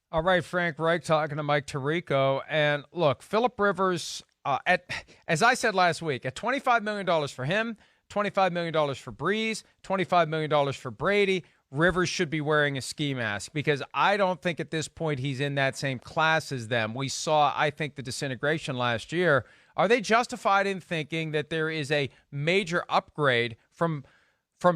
All right, Frank Reich talking to Mike Tirico. And look, Phillip Rivers, as I said last week, at $25 million for him, $25 million for Breeze, $25 million for Brady, Rivers should be wearing a ski mask because I don't think at this point he's in that same class as them. We saw, I think, the disintegration last year. Are they justified in thinking that there is a major upgrade from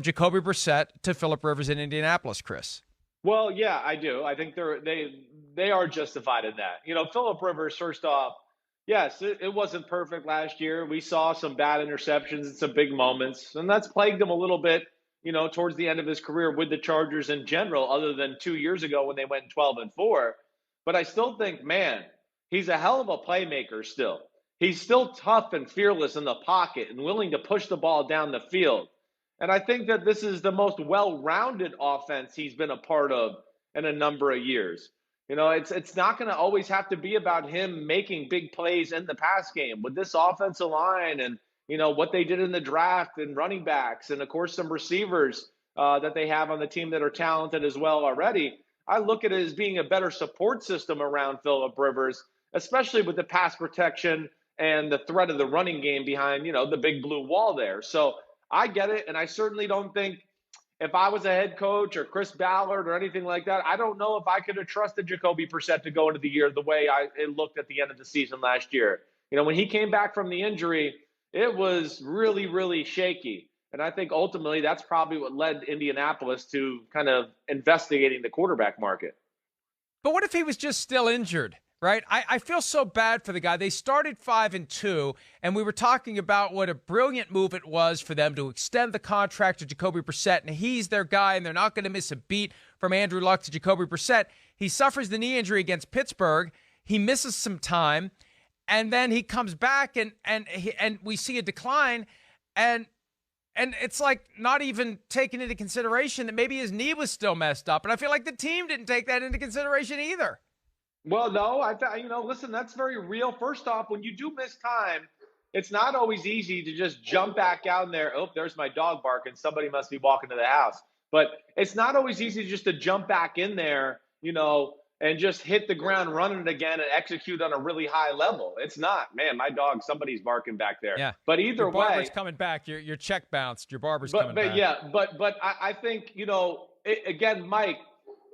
Jacoby Brissett to Phillip Rivers in Indianapolis, Chris? Well, yeah, I do. I think they are justified in that. Philip Rivers, first off, yes, it wasn't perfect last year. We saw some bad interceptions and some big moments, and that's plagued him a little bit, towards the end of his career with the Chargers in general, other than 2 years ago when they went 12-4. But I still think, man, he's a hell of a playmaker still. He's still tough and fearless in the pocket and willing to push the ball down the field. And I think that this is the most well-rounded offense he's been a part of in a number of years. It's not going to always have to be about him making big plays in the pass game. With this offensive line and, what they did in the draft and running backs and, of course, some receivers that they have on the team that are talented as well already, I look at it as being a better support system around Phillip Rivers, especially with the pass protection and the threat of the running game behind, the big blue wall there. So I get it, and I certainly don't think if I was a head coach or Chris Ballard or anything like that, I don't know if I could have trusted Jacoby Brissett to go into the year the way it looked at the end of the season last year. When he came back from the injury, it was really, really shaky. And I think ultimately that's probably what led Indianapolis to kind of investigating the quarterback market. But what if he was just still injured? Right? I feel so bad for the guy. They started 5-2, and we were talking about what a brilliant move it was for them to extend the contract to Jacoby Brissett, and he's their guy, and they're not going to miss a beat from Andrew Luck to Jacoby Brissett. He suffers the knee injury against Pittsburgh. He misses some time, and then he comes back, and we see a decline, and it's like not even taking into consideration that maybe his knee was still messed up, and I feel like the team didn't take that into consideration either. Well, no, listen, that's very real. First off, when you do miss time, it's not always easy to just jump back out in there. Oh, there's my dog barking. Somebody must be walking to the house. But it's not always easy just to jump back in there, and just hit the ground running again and execute on a really high level. It's not, man, my dog, somebody's barking back there. Yeah. But either your way, barber's coming back. Your check bounced. Your barber's coming back. But I think, again, Mike,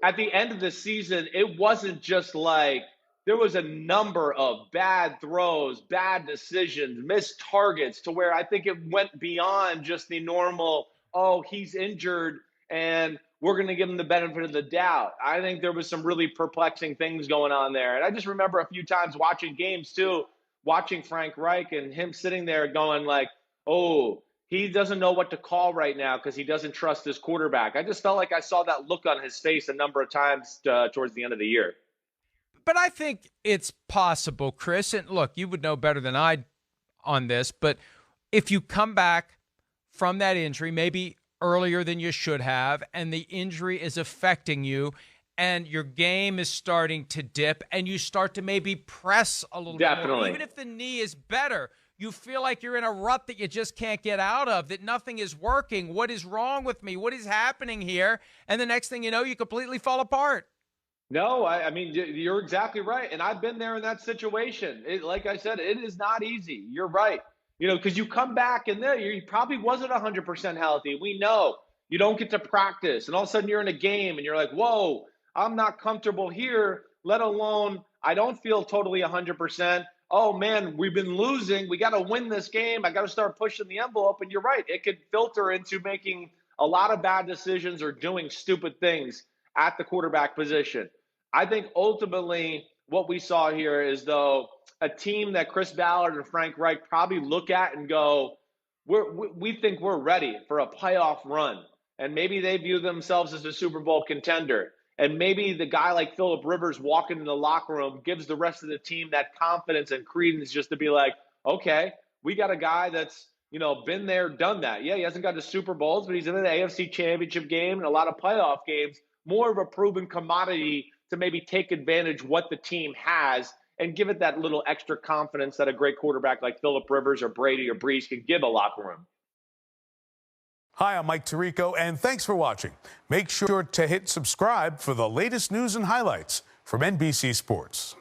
at the end of the season, it wasn't just like there was a number of bad throws, bad decisions, missed targets to where I think it went beyond just the normal, oh, he's injured and we're going to give him the benefit of the doubt. I think there was some really perplexing things going on there. And I just remember a few times watching games too, watching Frank Reich and him sitting there going like, oh, he doesn't know what to call right now because he doesn't trust his quarterback. I just felt like I saw that look on his face a number of times towards the end of the year. But I think it's possible, Chris, and look, you would know better than I on this, but if you come back from that injury, maybe earlier than you should have, and the injury is affecting you, and your game is starting to dip, and you start to maybe press a little bit more, even if the knee is better, you feel like you're in a rut that you just can't get out of, that nothing is working. What is wrong with me? What is happening here? And the next thing you know, you completely fall apart. No, I mean, you're exactly right. And I've been there in that situation. Like I said, it is not easy. You're right. Because you come back and there, you probably wasn't 100% healthy. We know you don't get to practice. And all of a sudden you're in a game and you're like, whoa, I'm not comfortable here, let alone I don't feel totally 100%. Oh, man, we've been losing. We got to win this game. I got to start pushing the envelope. And you're right. It could filter into making a lot of bad decisions or doing stupid things at the quarterback position. I think ultimately what we saw here is, though, a team that Chris Ballard and Frank Reich probably look at and go, we think we're ready for a playoff run. And maybe they view themselves as a Super Bowl contender. And maybe the guy like Phillip Rivers walking in the locker room gives the rest of the team that confidence and credence just to be like, okay, we got a guy that's, been there, done that. Yeah, he hasn't got the Super Bowls, but he's in the AFC Championship game and a lot of playoff games. More of a proven commodity to maybe take advantage what the team has and give it that little extra confidence that a great quarterback like Phillip Rivers or Brady or Breeze can give a locker room. Hi, I'm Mike Tirico, and thanks for watching. Make sure to hit subscribe for the latest news and highlights From NBC Sports.